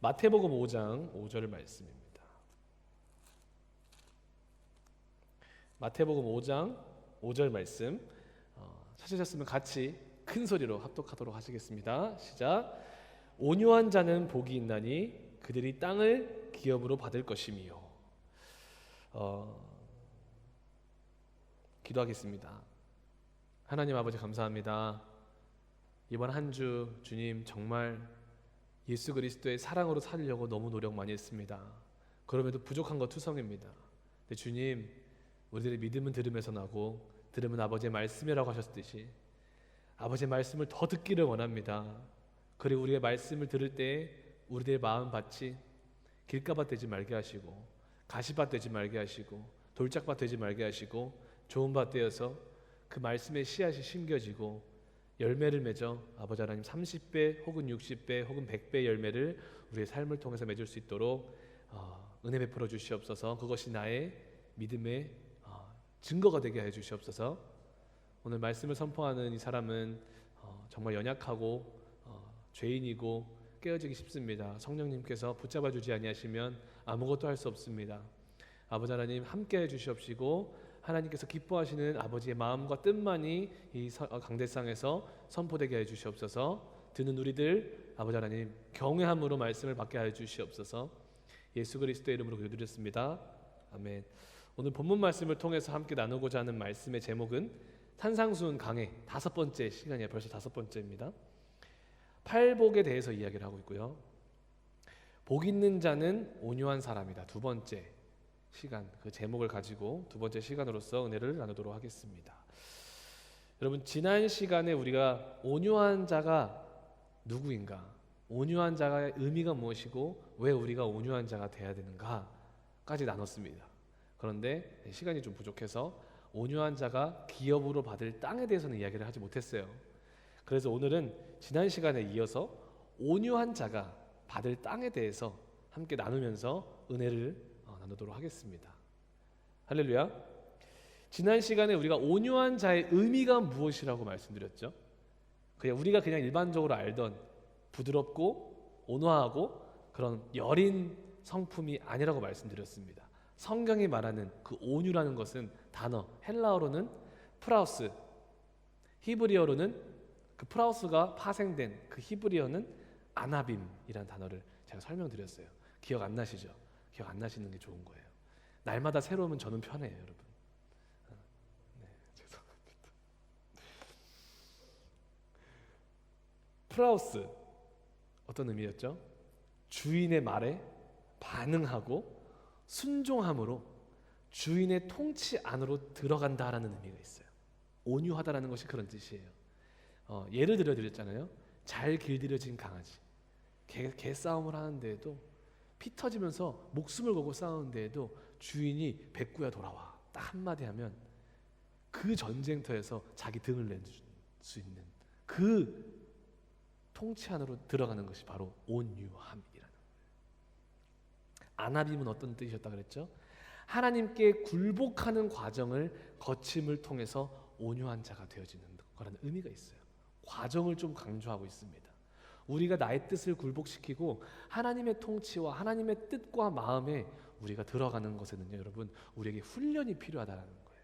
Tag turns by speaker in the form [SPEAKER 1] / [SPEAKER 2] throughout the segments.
[SPEAKER 1] 마태복음 5장 5절 말씀입니다. 마태복음 5장 5절 말씀 찾으셨으면 같이 큰 소리로 합독하도록 하시겠습니다. 시작. 온유한 자는 복이 있나니 그들이 땅을 기업으로 받을 것이미요. 기도하겠습니다. 하나님 아버지 감사합니다. 이번 한 주 주님 정말 예수 그리스도의 사랑으로 살려고 너무 노력 많이 했습니다. 그럼에도 부족한 것 투성입니다. 근데 주님, 우리들의 믿음은 들음에서 나고 들음은 아버지의 말씀이라고 하셨듯이 아버지의 말씀을 더 듣기를 원합니다. 그리고 우리의 말씀을 들을 때 우리들의 마음밭이 길가밭 되지 말게 하시고 가시밭 되지 말게 하시고 돌짝밭 되지 말게 하시고 좋은 밭 되어서 그 말씀의 씨앗이 심겨지고 열매를 맺어 아버지 하나님 30배 혹은 60배 혹은 100배 열매를 우리의 삶을 통해서 맺을 수 있도록 은혜 베풀어 주시옵소서. 그것이 나의 믿음의 증거가 되게 해 주시옵소서. 오늘 말씀을 선포하는 이 사람은 정말 연약하고 죄인이고 깨어지기 쉽습니다. 성령님께서 붙잡아 주지 아니하시면 아무것도 할 수 없습니다. 아버지 하나님 함께 해 주시옵시고 하나님께서 기뻐하시는 아버지의 마음과 뜻만이 이 강대상에서 선포되게 해 주시옵소서. 듣는 우리들 아버지 하나님 경외함으로 말씀을 받게 해 주시옵소서. 예수 그리스도의 이름으로 기도드렸습니다. 아멘. 오늘 본문 말씀을 통해서 함께 나누고자 하는 말씀의 제목은 산상수훈 강해 5번째 시간이에요. 벌써 5번째입니다. 팔복에 대해서 이야기를 하고 있고요. 복 있는 자는 온유한 사람이다. 2번째 시간, 그 제목을 가지고 2번째 시간으로서 은혜를 나누도록 하겠습니다. 여러분, 지난 시간에 우리가 온유한 자가 누구인가, 온유한 자의 의미가 무엇이고 왜 우리가 온유한 자가 돼야 되는가까지 나눴습니다. 그런데 시간이 좀 부족해서 온유한 자가 기업으로 받을 땅에 대해서는 이야기를 하지 못했어요. 그래서 오늘은 지난 시간에 이어서 온유한 자가 받을 땅에 대해서 함께 나누면서 은혜를 나누도록 하겠습니다. 할렐루야. 지난 시간에 우리가 온유한 자의 의미가 무엇이라고 말씀드렸죠? 우리가 그냥 일반적으로 알던 부드럽고 온화하고 그런 여린 성품이 아니라고 말씀드렸습니다. 성경이 말하는 그 온유라는 것은 단어, 헬라어로는 프라우스, 히브리어로는 그 프라우스가 파생된 그 히브리어는 아나빔이라는 단어를 제가 설명드렸어요. 기억 안 나시죠? 기억 안 나시는 게 좋은 거예요. 날마다 새로우면 저는 편해요, 여러분. 네, 죄송합니다. 프라우스 어떤 의미였죠? 주인의 말에 반응하고 순종함으로 주인의 통치 안으로 들어간다라는 의미가 있어요. 온유하다라는 것이 그런 뜻이에요. 예를 들어드렸잖아요. 잘 길들여진 강아지, 개 싸움을 하는데도 피 터지면서 목숨을 걸고 싸우는데도 주인이 백구야 돌아와 딱 한마디 하면 그 전쟁터에서 자기 등을 낼 수 있는 그 통치 안으로 들어가는 것이 바로 온유함이라는 거예요. 아나빔은 어떤 뜻이었다 그랬죠? 하나님께 굴복하는 과정을 거침을 통해서 온유한 자가 되어지는 거라는 의미가 있어요. 과정을 좀 강조하고 있습니다. 우리가 나의 뜻을 굴복시키고 하나님의 통치와 하나님의 뜻과 마음에 우리가 들어가는 것에는요, 여러분, 우리에게 훈련이 필요하다는 거예요.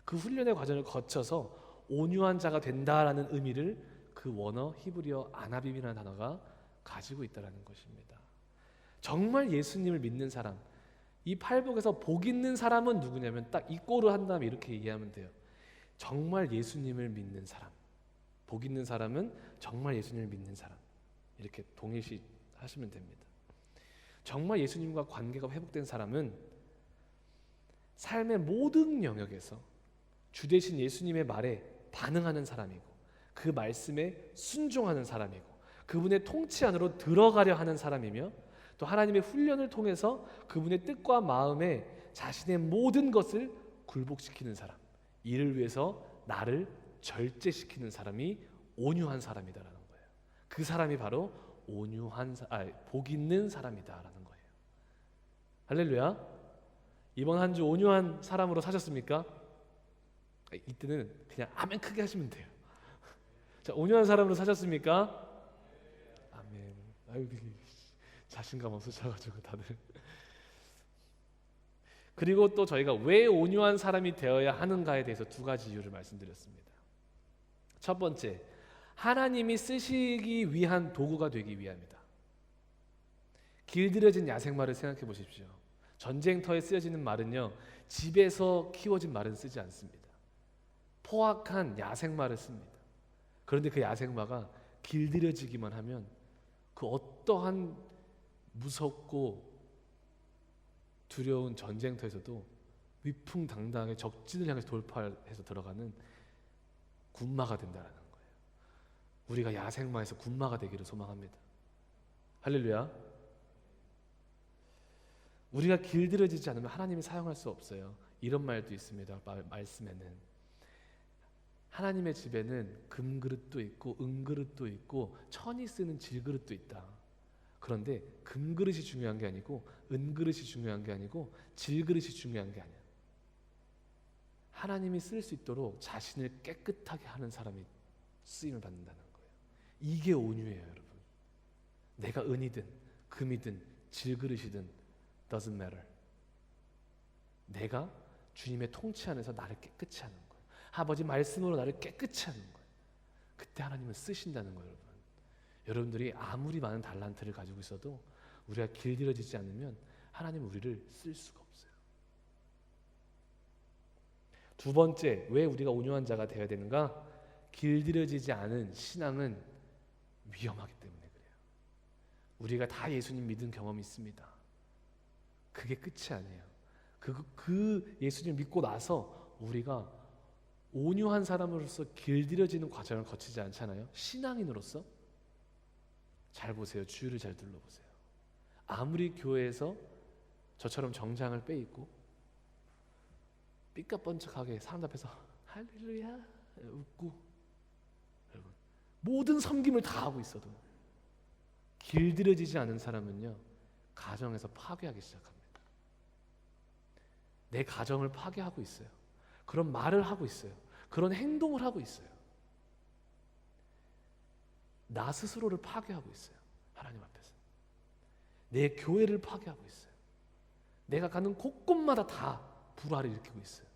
[SPEAKER 1] 그 훈련의 과정을 거쳐서 온유한 자가 된다라는 의미를 그 원어 히브리어 아나빔이라는 단어가 가지고 있다는 것입니다. 정말 예수님을 믿는 사람, 이 팔복에서 복 있는 사람은 누구냐면 딱 이 꼴을 한 다음에 이렇게 이해하면 돼요. 정말 예수님을 믿는 사람, 복 있는 사람은 정말 예수님을 믿는 사람, 이렇게 동일시 하시면 됩니다. 정말 예수님과 관계가 회복된 사람은 삶의 모든 영역에서 주 되신 예수님의 말에 반응하는 사람이고 그 말씀에 순종하는 사람이고 그분의 통치 안으로 들어가려 하는 사람이며 또 하나님의 훈련을 통해서 그분의 뜻과 마음에 자신의 모든 것을 굴복시키는 사람, 이를 위해서 나를 절제시키는 사람이 온유한 사람이다라는 거예요. 그 사람이 바로 복 있는 사람이다라는 거예요. 할렐루야. 이번 한 주 온유한 사람으로 사셨습니까? 이때는 그냥 아멘 크게 하시면 돼요. 자, 온유한 사람으로 사셨습니까? 아멘. 아유, 자신감 없으셔가지고 다들. 그리고 또 저희가 왜 온유한 사람이 되어야 하는가에 대해서 두 가지 이유를 말씀드렸습니다. 첫 번째, 하나님이 쓰시기 위한 도구가 되기 위함이다. 길들여진 야생말을 생각해 보십시오. 전쟁터에 쓰여지는 말은요, 집에서 키워진 말은 쓰지 않습니다. 포악한 야생말을 씁니다. 그런데 그 야생마가 길들여지기만 하면 그 어떠한 무섭고 두려운 전쟁터에서도 위풍당당하게 적진을 향해서 돌파해서 들어가는 군마가 된다는 거예요. 우리가 야생마에서 군마가 되기를 소망합니다. 할렐루야. 우리가 길들여지지 않으면 하나님이 사용할 수 없어요. 이런 말도 있습니다. 말씀에는 하나님의 집에는 금그릇도 있고 은그릇도 있고 천이 쓰는 질그릇도 있다. 그런데 금그릇이 중요한 게 아니고 은그릇이 중요한 게 아니고 질그릇이 중요한 게 아니야. 하나님이 쓸 수 있도록 자신을 깨끗하게 하는 사람이 쓰임을 받는다는 거예요. 이게 온유예요, 여러분. 내가 은이든 금이든 질그릇이든 doesn't matter. 내가 주님의 통치 안에서 나를 깨끗이 하는 거예요. 아버지 말씀으로 나를 깨끗이 하는 거예요. 그때 하나님은 쓰신다는 거예요, 여러분. 여러분들이 아무리 많은 달란트를 가지고 있어도 우리가 길들여지지 않으면 하나님은 우리를 쓸 수가 없어요. 두 번째, 왜 우리가 온유한 자가 되어야 되는가? 길들여지지 않은 신앙은 위험하기 때문에 그래요. 우리가 다 예수님 믿은 경험이 있습니다. 그게 끝이 아니에요. 그 예수님 믿고 나서 우리가 온유한 사람으로서 길들여지는 과정을 거치지 않잖아요. 신앙인으로서 잘 보세요. 주위를 잘 둘러보세요. 아무리 교회에서 저처럼 정장을 빼입고 삐까뻔쩍하게 사람 앞에서 할렐루야 웃고 여러분 모든 섬김을 다 하고 있어도 길들여지지 않은 사람은요 가정에서 파괴하기 시작합니다. 내 가정을 파괴하고 있어요. 그런 말을 하고 있어요. 그런 행동을 하고 있어요. 나 스스로를 파괴하고 있어요. 하나님 앞에서. 내 교회를 파괴하고 있어요. 내가 가는 곳곳마다 다 불화를 일으키고 있어요.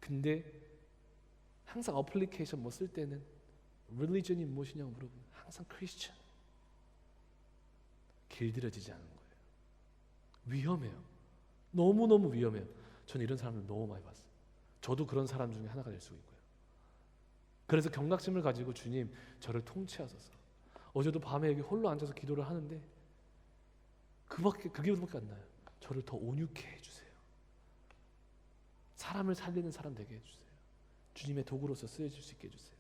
[SPEAKER 1] 근데 항상 어플리케이션 뭐 쓸 때는 religion이 무엇이냐고 물어보면 항상 Christian. 길들여지지 않은 거예요. 위험해요. 너무너무 위험해요. 저는 이런 사람들 너무 많이 봤어요. 저도 그런 사람 중에 하나가 될 수 있고요. 그래서 경각심을 가지고 주님 저를 통치하소서. 어제도 밤에 여기 홀로 앉아서 기도를 하는데 그게밖에 안 나요. 저를 더 온유케 해주세요. 사람을 살리는 사람 되게 해주세요. 주님의 도구로서 쓰여질 수 있게 해주세요.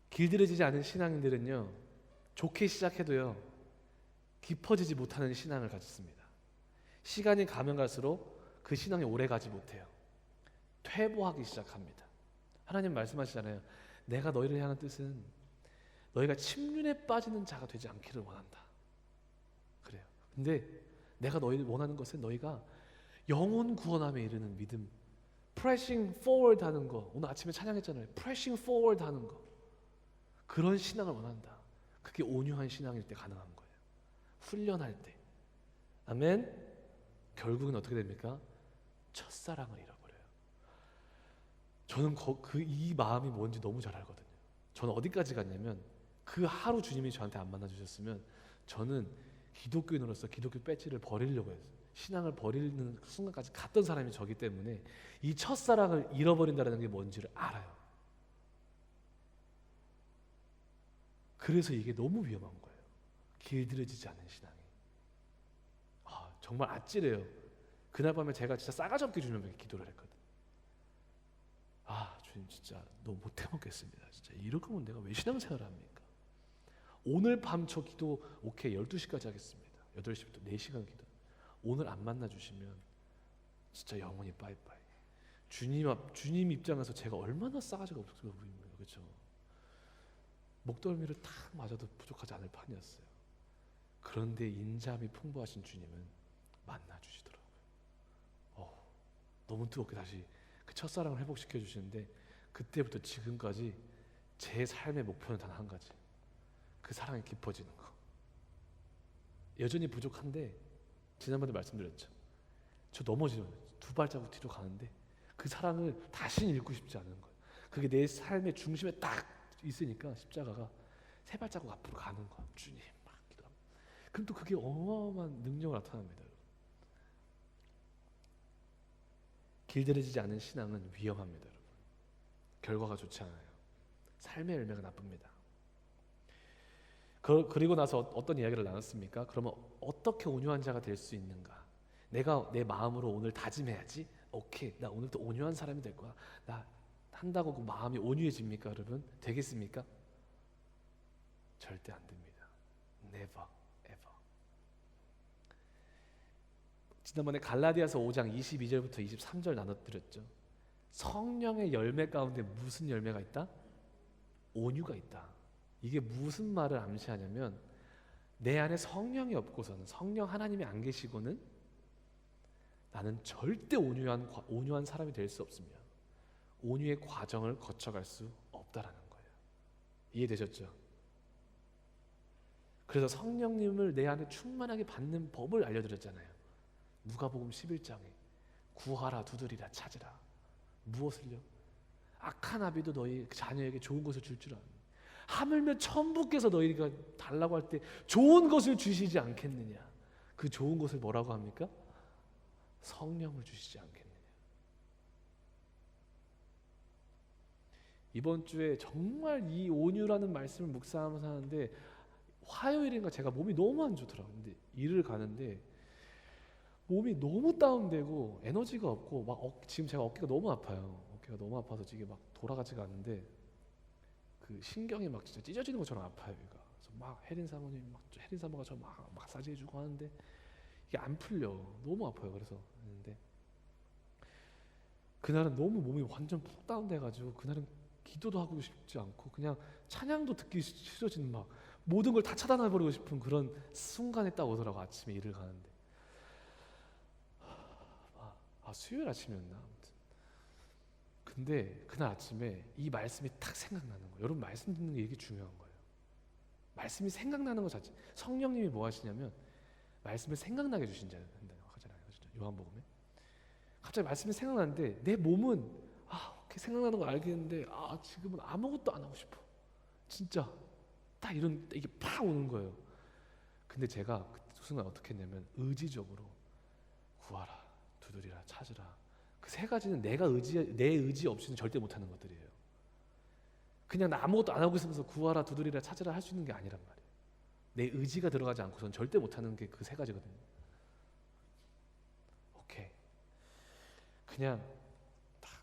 [SPEAKER 1] 길들여지지 않은 신앙인들은요 좋게 시작해도요 깊어지지 못하는 신앙을 가졌습니다. 시간이 가면 갈수록 그 신앙이 오래가지 못해요. 퇴보하기 시작합니다. 하나님 말씀하시잖아요. 내가 너희를 향한 뜻은 너희가 침륜에 빠지는 자가 되지 않기를 원한다. 그래요. 근데 내가 너희를 원하는 것은 너희가 영혼 구원함에 이르는 믿음, pressing forward 하는 거. 오늘 아침에 찬양했잖아요. pressing forward 하는 거. 그런 신앙을 원한다. 그게 온유한 신앙일 때 가능한 거예요. 훈련할 때. 아멘. 결국은 어떻게 됩니까? 첫사랑을 잃어버려요. 저는 이 마음이 뭔지 너무 잘 알거든요. 저는 어디까지 갔냐면 그 하루 주님이 저한테 안 만나주셨으면 저는 기독교인으로서 기독교 배지를 버리려고 했어요. 신앙을 버리는 순간까지 갔던 사람이 저기 때문에 이 첫사랑을 잃어버린다는 게 뭔지를 알아요. 그래서 이게 너무 위험한 거예요. 길들여지지 않은 신앙이. 정말 아찔해요. 그날 밤에 제가 진짜 싸가지 없게 주님에게 기도를 했거든. 주님 진짜 너무 못해 먹겠습니다. 진짜 이럴 거면 내가 왜 신앙생활을 합니까? 오늘 밤 저 기도 오케이 12시까지 하겠습니다. 8시부터 4시간 기도. 오늘 안 만나 주시면 진짜 영원히 빠이빠이. 주님 입장에서 제가 얼마나 싸가지가 없어 보입니다. 그렇죠? 목덜미를 탁 맞아도 부족하지 않을 판이었어요. 그런데 인자함이 풍부하신 주님은 만나 주시더라고요. 너무 뜨겁게 다시 그 첫사랑을 회복시켜 주시는데 그때부터 지금까지 제 삶의 목표는 단 한 가지. 그 사랑이 깊어지는 거. 여전히 부족한데 지난번에 말씀드렸죠. 저 넘어지면 두 발자국 뒤로 가는데 그 사랑을 다시는 잃고 싶지 않은 거예요. 그게 내 삶의 중심에 딱 있으니까 십자가가 세 발자국 앞으로 가는 거야. 주님 막 기도하면. 그럼 또 그게 어마어마한 능력을 나타납니다. 길들여지지 않은 신앙은 위험합니다. 여러분. 결과가 좋지 않아요. 삶의 열매가 나쁩니다. 그리고 나서 어떤 이야기를 나눴습니까? 그러면 어떻게 온유한 자가 될 수 있는가? 내가 내 마음으로 오늘 다짐해야지. 오케이, 나 오늘부터 온유한 사람이 될 거야. 나 한다고 그 마음이 온유해집니까, 여러분? 되겠습니까? 절대 안 됩니다. Never, ever. 지난번에 갈라디아서 5장 22절부터 23절 나눠드렸죠. 성령의 열매 가운데 무슨 열매가 있다? 온유가 있다. 이게 무슨 말을 암시하냐면 내 안에 성령이 없고서는, 성령 하나님이 안 계시고는 나는 절대 온유한 사람이 될 수 없습니다. 온유의 과정을 거쳐갈 수 없다라는 거예요. 이해되셨죠? 그래서 성령님을 내 안에 충만하게 받는 법을 알려드렸잖아요. 누가복음 11장에 구하라, 두드리라, 찾으라. 무엇을요? 악한 아비도 너희 자녀에게 좋은 것을 줄 줄 아니. 하물며 천부께서 너희가 달라고 할 때 좋은 것을 주시지 않겠느냐. 그 좋은 것을 뭐라고 합니까? 성령을 주시지 않겠느냐. 이번 주에 정말 이 온유라는 말씀을 묵상하면서 하는데 화요일인가 제가 몸이 너무 안 좋더라고요. 근데 일을 가는데 몸이 너무 다운되고 에너지가 없고 막 지금 제가 어깨가 너무 아파요. 어깨가 너무 아파서 이게 막 돌아가지가 않는데 그 신경이 막 진짜 찢어지는 것처럼 아파요. 그러니까 그래서 막 혜린 사모가 저 막 마사지 해주고 하는데 이게 안 풀려. 너무 아파요. 그래서 했는데 그날은 너무 몸이 완전 푹 다운돼가지고 그날은 기도도 하고 싶지 않고 그냥 찬양도 듣기 싫어지는 막 모든 걸 다 차단해버리고 싶은 그런 순간에 딱 오더라고. 아침에 일을 가는데 수요일 아침이었나 아무튼. 근데 그날 아침에 이 말씀이 딱 생각나는 거예요. 여러분 말씀 듣는 게 이게 중요한 거예요. 말씀이 생각나는 것 자체. 성령님이 뭐 하시냐면 말씀을 생각나게 주신다고 하잖아요. 요한복음에 갑자기 말씀이 생각나는데 내 몸은 생각나는 거 알겠는데 지금은 아무것도 안 하고 싶어. 진짜 딱 이게 팍 오는 거예요. 근데 제가 그 순간 어떻게 했냐면 의지적으로 구하라, 두드리라, 찾으라. 그 세 가지는 내 의지 없이는 절대 못하는 것들이에요. 그냥 나 아무것도 안 하고 있으면서 구하라, 두드리라, 찾으라 할 수 있는 게 아니란 말이에요. 내 의지가 들어가지 않고서는 절대 못하는 게 그 세 가지거든요. 오케이. 그냥 딱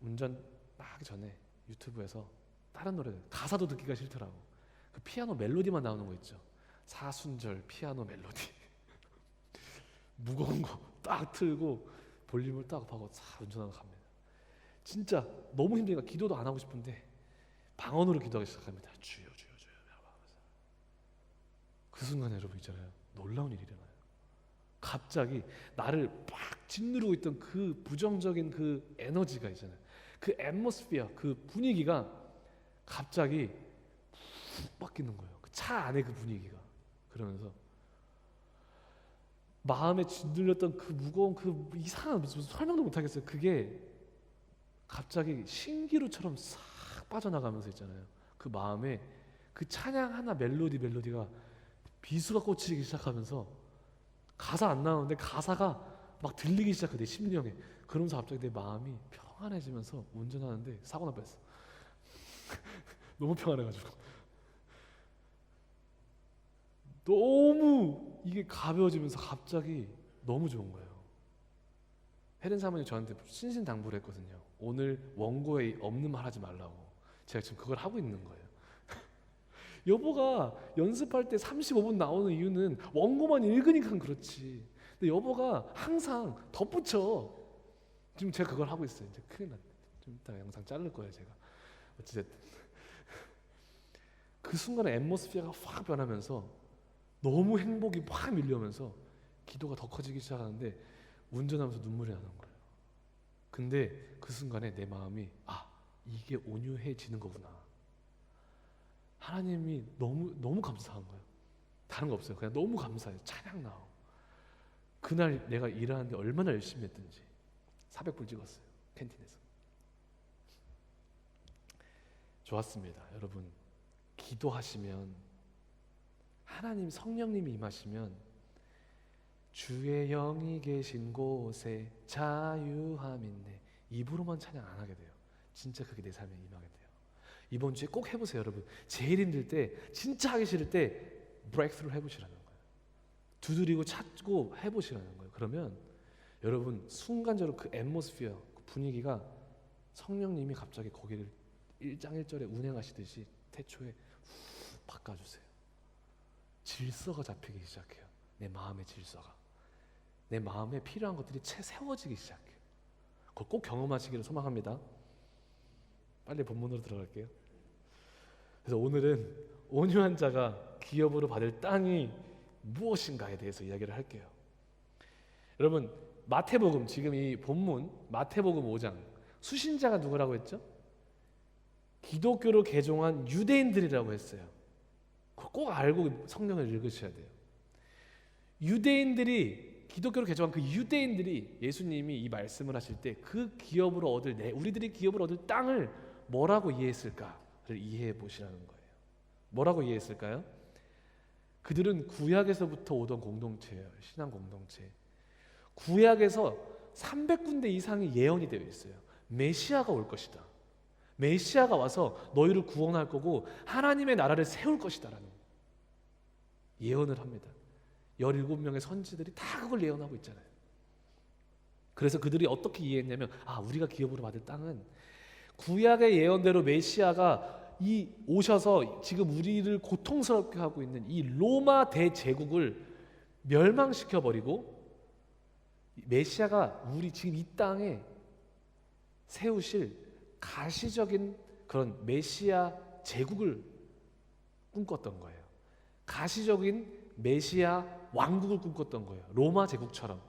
[SPEAKER 1] 운전 하기 전에 유튜브에서 다른 노래들 가사도 듣기가 싫더라고. 그 피아노 멜로디만 나오는 거 있죠. 사순절 피아노 멜로디 무거운 거 딱 틀고 볼륨을 딱 하고 운전하고 갑니다. 진짜 너무 힘드니까 기도도 안 하고 싶은데 방언으로 기도하기 시작합니다. 주여 주여 주여. 그 순간에 여러분 있잖아요. 놀라운 일이 일어나요. 갑자기 나를 팍 짓누르고 있던 그 부정적인 그 에너지가 있잖아요. 그 앰모스피어, 그 분위기가 갑자기 훅 바뀌는 거예요. 그 차 안에 그 분위기가. 그러면서 마음에 짓눌렸던 그 무거운 그 이상한 무슨 설명도 못하겠어요. 그게 갑자기 신기루처럼 싹 빠져나가면서 있잖아요. 그 마음에 그 찬양 하나 멜로디가 비수가 꽂히기 시작하면서 가사 안 나오는데 가사가 막 들리기 시작해 내 심령에. 그러면서 갑자기 내 마음이 평안해지면서 운전하는데 사고 날 뻔했어. 너무 평안해가지고 너무 이게 가벼워지면서 갑자기 너무 좋은 거예요. 혜린 사모님 저한테 신신당부를 했거든요. 오늘 원고에 없는 말 하지 말라고. 제가 지금 그걸 하고 있는 거예요. 여보가 연습할 때 35분 나오는 이유는 원고만 읽으니까 그렇지. 근데 여보가 항상 덧붙여. 지금 제가 그걸 하고 있어요. 이제 큰일 났네. 좀 이따 영상 자를 거예요 제가. 어쨌든 그 순간에 앰모스피어가 확 변하면서 너무 행복이 확 밀려오면서 기도가 더 커지기 시작하는데 운전하면서 눈물이 나는 거예요. 근데 그 순간에 내 마음이 이게 온유해지는 거구나. 하나님이 너무 감사한 거예요. 다른 거 없어요. 그냥 너무 감사해요. 찬양 나오고. 그날 내가 일하는데 얼마나 열심히 했든지 400불 찍었어요. 캔틴에서. 좋았습니다. 여러분, 기도하시면 하나님 성령님이 임하시면 주의 영이 계신 곳에 자유함 있네. 입으로만 찬양 안 하게 돼요. 진짜 그게 내 삶에 임하게 돼요. 이번 주에 꼭 해보세요. 여러분, 제일 힘들 때, 진짜 하기 싫을 때 브레이크스루 해보시라는 거예요. 두드리고 찾고 해보시라는 거예요. 그러면 여러분 순간적으로 그 앰모스피어, 그 분위기가 성령님이 갑자기 거기를 1장 1절에 운행하시듯이 태초에 훅 바꿔주세요. 질서가 잡히기 시작해요. 내 마음의 질서가, 내 마음에 필요한 것들이 채 세워지기 시작해요. 그걸 꼭 경험하시기를 소망합니다. 빨리 본문으로 들어갈게요. 그래서 오늘은 온유한 자가 기업으로 받을 땅이 무엇인가에 대해서 이야기를 할게요. 여러분, 마태복음, 지금 이 본문 마태복음 5장 수신자가 누구라고 했죠? 기독교로 개종한 유대인들이라고 했어요. 꼭 알고 성경을 읽으셔야 돼요. 유대인들이, 기독교로 개종한 그 유대인들이 예수님이 이 말씀을 하실 때 그 기업으로 얻을, 우리들이 기업으로 얻을 땅을 뭐라고 이해했을까를 이해해 보시라는 거예요. 뭐라고 이해했을까요? 그들은 구약에서부터 오던 공동체예요. 신앙 공동체. 구약에서 300군데 이상이 예언이 되어 있어요. 메시아가 올 것이다. 메시아가 와서 너희를 구원할 거고 하나님의 나라를 세울 것이다 라는 예언을 합니다. 17명의 선지들이 다 그걸 예언하고 있잖아요. 그래서 그들이 어떻게 이해했냐면, 우리가 기업으로 받을 땅은 구약의 예언대로 메시아가 오셔서 지금 우리를 고통스럽게 하고 있는 이 로마 대제국을 멸망시켜버리고 메시아가 우리 지금 이 땅에 세우실 가시적인 그런 메시아 제국을 꿈꿨던 거예요. 가시적인 메시아 왕국을 꿈꿨던 거예요. 로마 제국처럼,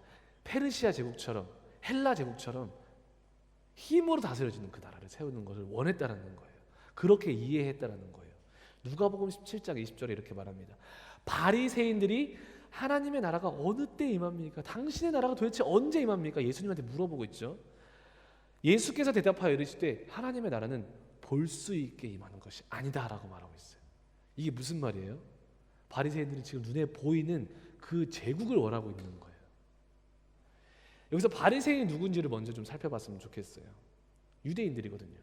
[SPEAKER 1] 페르시아 제국처럼, 헬라 제국처럼 힘으로 다스려지는 그 나라를 세우는 것을 원했다라는 거예요. 그렇게 이해했다라는 거예요. 누가복음 17장 20절에 이렇게 말합니다. 바리새인들이 하나님의 나라가 어느 때 임합니까? 당신의 나라가 도대체 언제 임합니까? 예수님한테 물어보고 있죠. 예수께서 대답하여 이르시되 하나님의 나라는 볼 수 있게 임하는 것이 아니다라고 말하고 있어요. 이게 무슨 말이에요? 바리새인들이 지금 눈에 보이는 그 제국을 원하고 있는 거예요. 여기서 바리새인이 누군지를 먼저 좀 살펴봤으면 좋겠어요. 유대인들이거든요.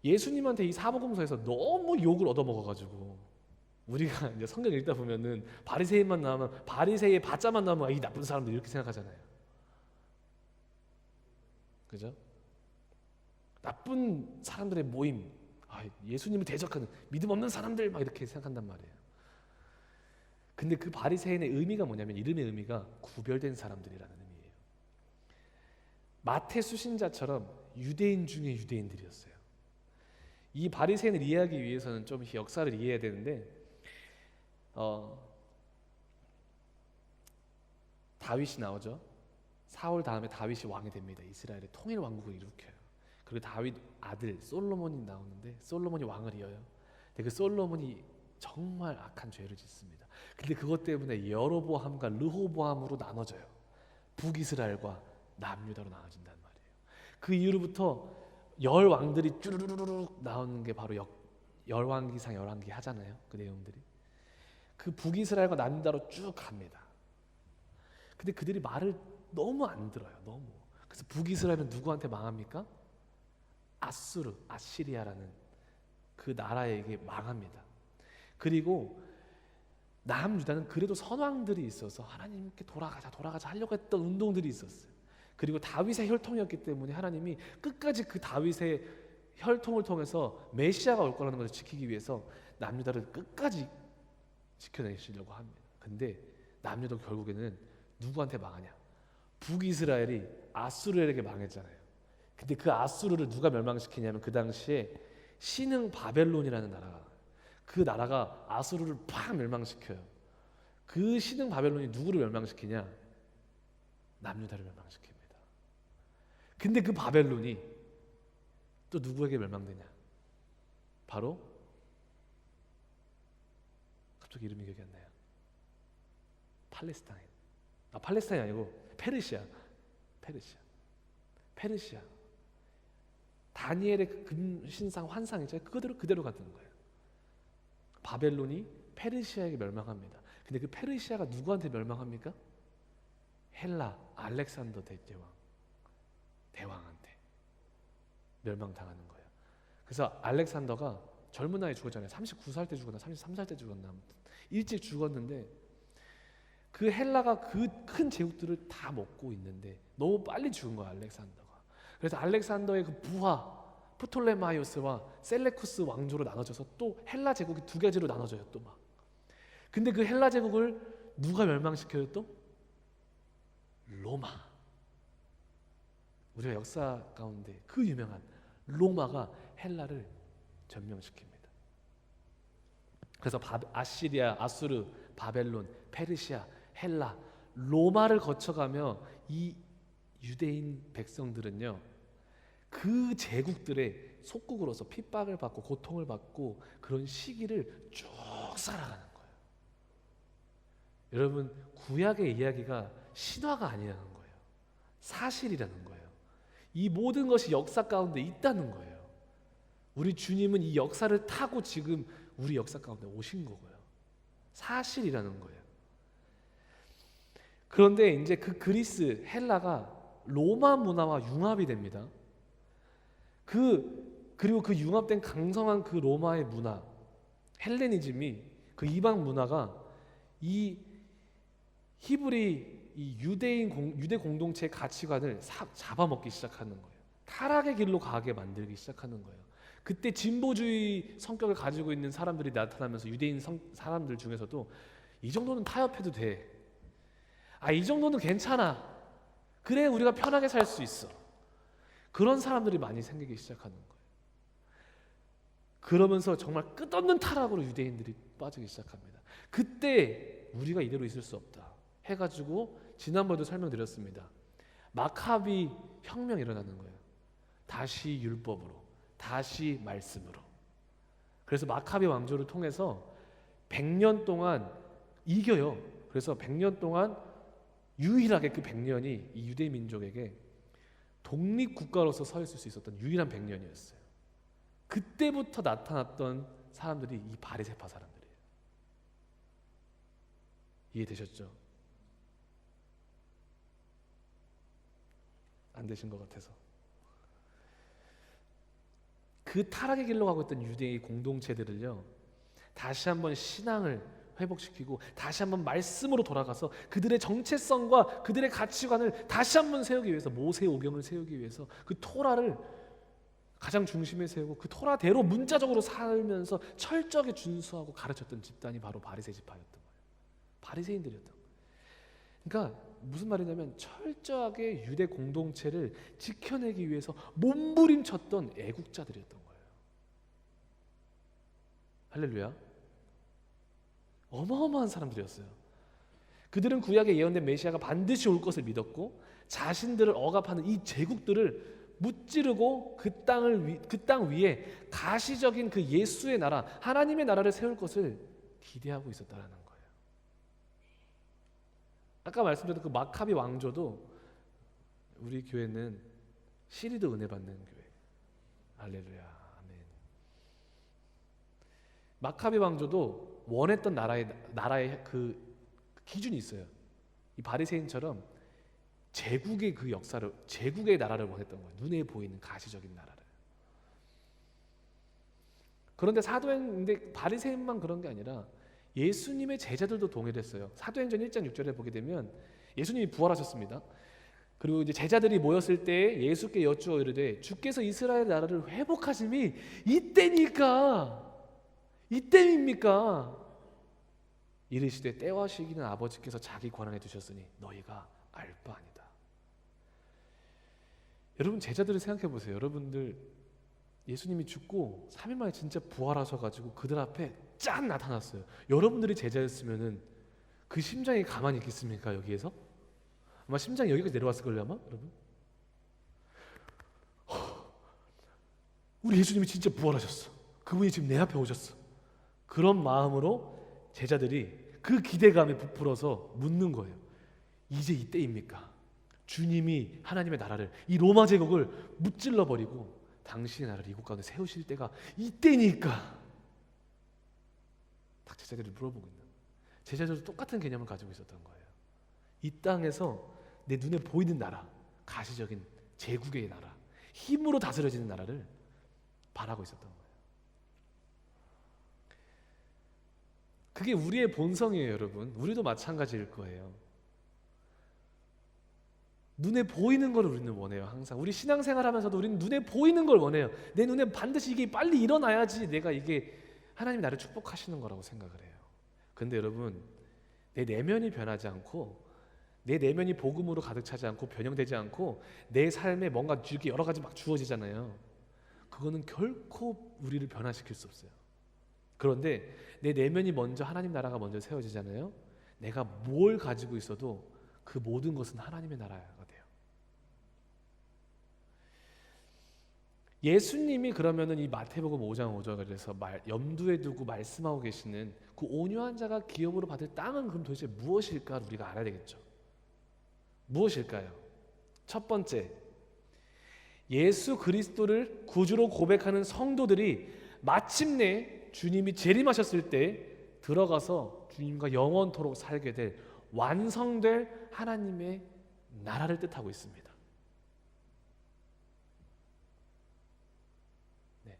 [SPEAKER 1] 예수님한테 이 사복음서에서 너무 욕을 얻어먹어가지고 우리가 이제 성경 읽다 보면은 바리새인만 나오면, 바리새의 바자만 나오면 이 나쁜 사람들 이렇게 생각하잖아요. 그죠? 나쁜 사람들의 모임, 예수님을 대적하는 믿음 없는 사람들 막 이렇게 생각한단 말이에요. 근데 그 바리새인의 의미가 뭐냐면, 이름의 의미가 구별된 사람들이라는 의미예요. 마태 수신자처럼 유대인 중에 유대인들이었어요. 이 바리새인을 이해하기 위해서는 좀 역사를 이해해야 되는데, 다윗이 나오죠. 사울 다음에 다윗이 왕이 됩니다. 이스라엘의 통일 왕국을 일으켜요. 그리고 다윗 아들 솔로몬이 나오는데 솔로몬이 왕을 이어요. 근데 그 솔로몬이 정말 악한 죄를 짓습니다. 근데 그것 때문에 여로보암과 르호보암으로 나눠져요. 북이스라엘과 남유다로 나눠진단 말이에요. 그 이후로부터 열 왕들이 쭈르르르 나오는 게 바로 열왕기상 열왕기 하잖아요. 그 내용들이 그 북이스라엘과 남유다로 쭉 갑니다. 근데 그들이 말을 너무 안 들어요. 너무. 그래서 북이스라엘은 누구한테 망합니까? 아수르, 아시리아라는 그 나라에게 망합니다. 그리고 남유다는 그래도 선왕들이 있어서 하나님께 돌아가자 하려고 했던 운동들이 있었어요. 그리고 다윗의 혈통이었기 때문에 하나님이 끝까지 그 다윗의 혈통을 통해서 메시아가 올 거라는 것을 지키기 위해서 남유다를 끝까지 지켜내시려고 합니다. 근데 남유다가 결국에는 누구한테 망하냐? 북이스라엘이 아수르에게 망했잖아요. 근데 그 아수르를 누가 멸망시키냐면 그 당시에 신흥 바벨론이라는 그 나라가 아수르를 팍 멸망시켜요. 그 신흥 바벨론이 누구를 멸망시키냐? 남유다를 멸망시킵니다. 근데 그 바벨론이 또 누구에게 멸망되냐? 바로 갑자기 이름이 기억이 안 나요. 팔레스타인이 아니고 페르시아. 다니엘의 그 금신상 환상 있잖아요. 그대로 같은 거예요. 바벨론이 페르시아에게 멸망합니다. 근데 그 페르시아가 누구한테 멸망합니까? 헬라 알렉산더 대왕한테 멸망당하는 거예요. 그래서 알렉산더가 젊은 나이에 죽었잖아요. 39살 때 죽었나 33살 때 죽었나 아무튼 일찍 죽었는데 그 헬라가 그 큰 제국들을 다 먹고 있는데 너무 빨리 죽은 거야 알렉산더가. 그래서 알렉산더의 그 부하 프톨레마이오스와 셀레쿠스 왕조로 나눠져서 또 헬라 제국이 두 가지로 나눠져요 또 막. 근데 그 헬라 제국을 누가 멸망시켜요 또? 로마. 우리가 역사 가운데 그 유명한 로마가 헬라를 점령시킵니다. 그래서 아시리아, 아수르, 바벨론, 페르시아, 헬라, 로마를 거쳐가며 이 유대인 백성들은요 그 제국들의 속국으로서 핍박을 받고 고통을 받고 그런 시기를 쭉 살아가는 거예요. 여러분 구약의 이야기가 신화가 아니라는 거예요. 사실이라는 거예요. 이 모든 것이 역사 가운데 있다는 거예요. 우리 주님은 이 역사를 타고 지금 우리 역사 가운데 오신 거고요. 사실이라는 거예요. 그런데 이제 그 그리스, 헬라가 로마 문화와 융합이 됩니다. 그리고 그 융합된 강성한 그 로마의 문화, 헬레니즘이 그 이방 문화가 이 히브리 이 유대 공동체의 가치관을 잡아먹기 시작하는 거예요. 타락의 길로 가게 만들기 시작하는 거예요. 그때 진보주의 성격을 가지고 있는 사람들이 나타나면서 유대인 사람들 중에서도 이 정도는 타협해도 돼. 이 정도는 괜찮아. 그래 우리가 편하게 살 수 있어. 그런 사람들이 많이 생기기 시작하는 거예요. 그러면서 정말 끝없는 타락으로 유대인들이 빠지기 시작합니다. 그때 우리가 이대로 있을 수 없다 해가지고 지난번에도 설명드렸습니다. 마카비 혁명이 일어나는 거예요. 다시 율법으로, 다시 말씀으로. 그래서 마카비 왕조를 통해서 100년 동안 이겨요. 그래서 100년 동안 유일하게 그 100년이 이 유대 민족에게 독립국가로서 서 있을 수 있었던 유일한 100년이었어요. 그때부터 나타났던 사람들이 이 바리새파 사람들이에요. 이해되셨죠? 안 되신 것 같아서. 그 타락의 길로 가고 있던 유대의 공동체들을요 다시 한번 신앙을 회복시키고 다시 한번 말씀으로 돌아가서 그들의 정체성과 그들의 가치관을 다시 한번 세우기 위해서 모세오경을 세우기 위해서 그 토라를 가장 중심에 세우고 그 토라대로 문자적으로 살면서 철저하게 준수하고 가르쳤던 집단이 바로 바리새 지파였던 거예요. 바리새인들이었던 거예요. 그러니까 무슨 말이냐면 철저하게 유대 공동체를 지켜내기 위해서 몸부림쳤던 애국자들이었던 거예요. 할렐루야. 어마어마한 사람들이었어요. 그들은 구약에 예언된 메시아가 반드시 올 것을 믿었고 자신들을 억압하는 이 제국들을 무찌르고 그 땅 위에 가시적인 그 예수의 나라, 하나님의 나라를 세울 것을 기대하고 있었다라는 거예요. 아까 말씀드렸던 그 마카비 왕조도 우리 교회는 시리도 은혜 받는 교회. 할렐루야. 아멘. 마카비 왕조도 원했던 나라의 그 기준이 있어요. 이 바리새인처럼 제국의 그 역사를, 제국의 나라를 원했던 거예요. 눈에 보이는 가시적인 나라를. 그런데 사도행전인데 바리새인만 그런 게 아니라 예수님의 제자들도 동일했어요. 사도행전 1장 6절에 보게 되면 예수님이 부활하셨습니다. 그리고 이제 제자들이 모였을 때 예수께 여쭈어 이르되 주께서 이스라엘 나라를 회복하심이 이때입니까? 이르시되 때와 시기는 아버지께서 자기 권한에 두셨으니 너희가 알 바 아니다. 여러분 제자들을 생각해 보세요. 여러분들 예수님이 죽고 3일 만에 진짜 부활하셔가지고 그들 앞에 짠 나타났어요. 여러분들이 제자였으면은 그 심장이 가만히 있겠습니까? 여기에서? 아마 심장이 여기까지 내려왔을걸요 아마? 여러분? 우리 예수님이 진짜 부활하셨어. 그분이 지금 내 앞에 오셨어. 그런 마음으로 제자들이 그 기대감에 부풀어서 묻는 거예요. 이제 이때입니까? 주님이 하나님의 나라를, 이 로마 제국을 무찔러 버리고 당신의 나라를 이곳 가운데 세우실 때가 이때니까. 딱 제자들이 물어보고 있는, 제자들도 똑같은 개념을 가지고 있었던 거예요. 이 땅에서 내 눈에 보이는 나라, 가시적인 제국의 나라, 힘으로 다스려지는 나라를 바라고 있었던 거예요. 그게 우리의 본성이에요, 여러분. 우리도 마찬가지일 거예요. 눈에 보이는 걸 우리는 원해요. 항상 우리 신앙생활하면서도 우리는 눈에 보이는 걸 원해요. 내 눈에 반드시 이게 빨리 일어나야지 내가 이게 하나님이 나를 축복하시는 거라고 생각을 해요. 근데 여러분, 내 내면이 변하지 않고, 내 내면이 복음으로 가득 차지 않고 변형되지 않고 내 삶에 뭔가 이렇게 여러 가지 막 주어지잖아요. 그거는 결코 우리를 변화시킬 수 없어요. 그런데 내 내면이 먼저, 하나님 나라가 먼저 세워지잖아요. 내가 뭘 가지고 있어도 그 모든 것은 하나님의 나라가 돼요. 예수님이 그러면은 이 마태복음 5장 5절에서 염두에 두고 말씀하고 계시는 그 온유한 자가 기업으로 받을 땅은 그럼 도대체 무엇일까 우리가 알아야 되겠죠. 무엇일까요? 첫 번째, 예수 그리스도를 구주로 고백하는 성도들이 마침내 주님이 재림하셨을 때 들어가서 주님과 영원토록 살게 될 완성될 하나님의 나라를 뜻하고 있습니다. 네.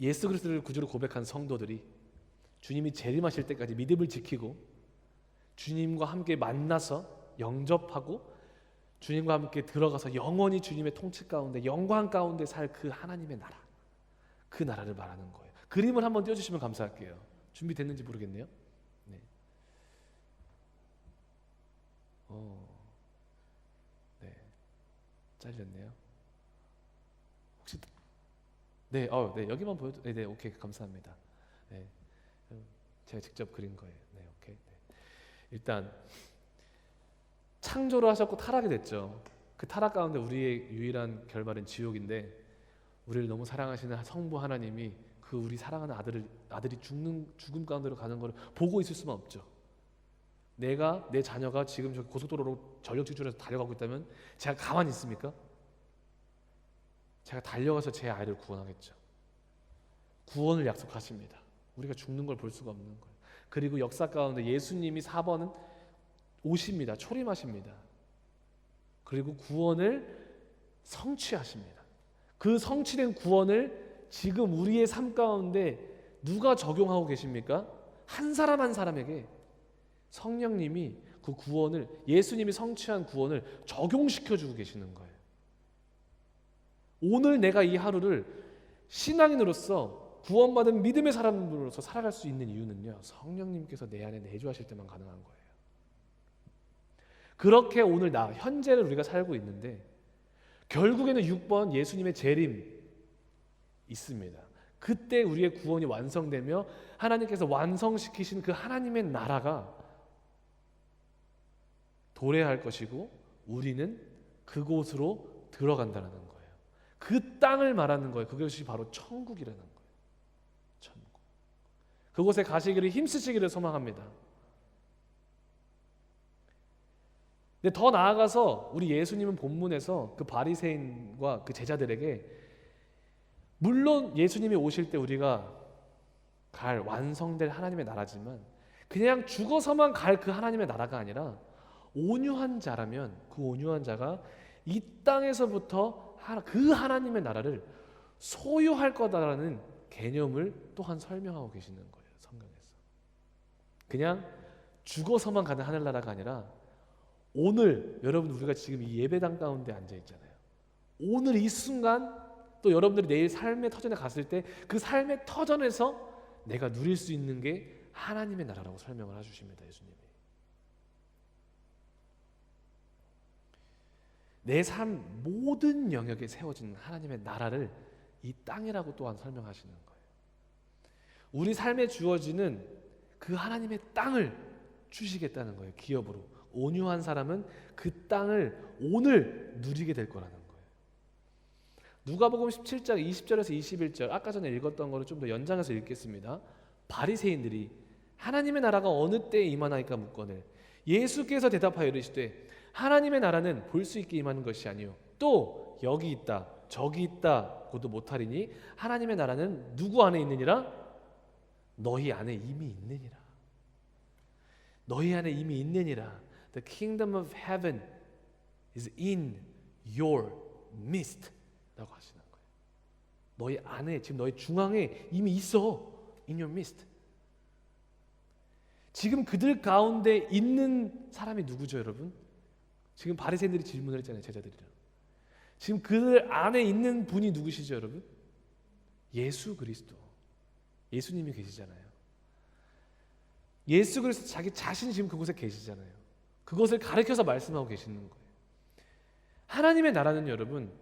[SPEAKER 1] 예수 그리스도를 구주로 고백한 성도들이 주님이 재림하실 때까지 믿음을 지키고 주님과 함께 만나서 영접하고 주님과 함께 들어가서 영원히 주님의 통치 가운데 영광 가운데 살 그 하나님의 나라, 그 나라를 말하는 거예요. 그림을 한번 띄워주시면 감사할게요. 준비됐는지 모르겠네요. 네. 네. 잘렸네요. 혹시 네, 네, 여기만 보여도 네, 오케이, 감사합니다. 네, 제가 직접 그린 거예요. 네, 오케이. 네. 일단 창조를 하셨고 타락이 됐죠. 그 타락 가운데 우리의 유일한 결말은 지옥인데 우리를 너무 사랑하시는 성부 하나님이 그 우리 사랑하는 아들이 죽음 가운데로 가는 것을 보고 있을 수만 없죠. 내 자녀가 지금 저 고속도로로 전력 질주해서 달려가고 있다면 제가 가만히 있습니까? 제가 달려가서 제 아이를 구원하겠죠. 구원을 약속하십니다. 우리가 죽는 걸 볼 수가 없는 거예요. 그리고 역사 가운데 예수님이 4번은 오십니다. 초림하십니다. 그리고 구원을 성취하십니다. 그 성취된 구원을 지금 우리의 삶 가운데 누가 적용하고 계십니까? 한 사람 한 사람에게 성령님이 그 구원을, 예수님이 성취한 구원을 적용시켜주고 계시는 거예요. 오늘 내가 이 하루를 신앙인으로서 구원받은 믿음의 사람으로서 살아갈 수 있는 이유는요, 성령님께서 내 안에 내주하실 때만 가능한 거예요. 그렇게 오늘 현재를 우리가 살고 있는데 결국에는 6번 예수님의 재림 있습니다. 그때 우리의 구원이 완성되며 하나님께서 완성시키신 그 하나님의 나라가 도래할 것이고 우리는 그곳으로 들어간다는 거예요. 그 땅을 말하는 거예요. 그것이 바로 천국이라는 거예요. 천국. 그곳에 가시기를 힘쓰시기를 소망합니다. 근데 더 나아가서 우리 예수님은 본문에서 그 바리새인과 그 제자들에게 물론 예수님이 오실 때 우리가 갈 완성될 하나님의 나라지만 그냥 죽어서만 갈 그 하나님의 나라가 아니라 온유한 자라면 그 온유한 자가 이 땅에서부터 그 하나님의 나라를 소유할 거다라는 개념을 또한 설명하고 계시는 거예요. 성경에서. 그냥 죽어서만 가는 하늘나라가 아니라 오늘 여러분 우리가 지금 이 예배당 가운데 앉아 있잖아요. 오늘 이 순간 또 여러분들이 내일 삶의 터전에 갔을 때 그 삶의 터전에서 내가 누릴 수 있는 게 하나님의 나라라고 설명을 해주십니다. 예수님이. 내 삶 모든 영역에 세워진 하나님의 나라를 이 땅이라고 또한 설명하시는 거예요. 우리 삶에 주어지는 그 하나님의 땅을 주시겠다는 거예요. 기업으로. 온유한 사람은 그 땅을 오늘 누리게 될 거라는 거예요. 누가복음 17장 20절에서 21절, 아까 전에 읽었던 거를 좀 더 연장해서 읽겠습니다. 바리새인들이 하나님의 나라가 어느 때에 임하나이까 묻거늘 예수께서 대답하여 이르시되 하나님의 나라는 볼 수 있게 임하는 것이 아니요 또 여기 있다 저기 있다 고도 못하리니 하나님의 나라는 누구 안에 있느니라? 너희 안에 이미 있느니라. 너희 안에 이미 있느니라. The kingdom of heaven is in your midst 라고 하시는 거예요. 너희 안에, 지금 너희 중앙에 이미 있어. In your midst. 지금 그들 가운데 있는 사람이 누구죠, 여러분? 지금 바리새인들이 질문을 했잖아요, 제자들이랑. 지금 그들 안에 있는 분이 누구시죠, 여러분? 예수 그리스도. 예수님이 계시잖아요. 예수 그리스도 자기 자신이 지금 그곳에 계시잖아요. 그것을 가르쳐서 말씀하고 계시는 거예요. 하나님의 나라는 여러분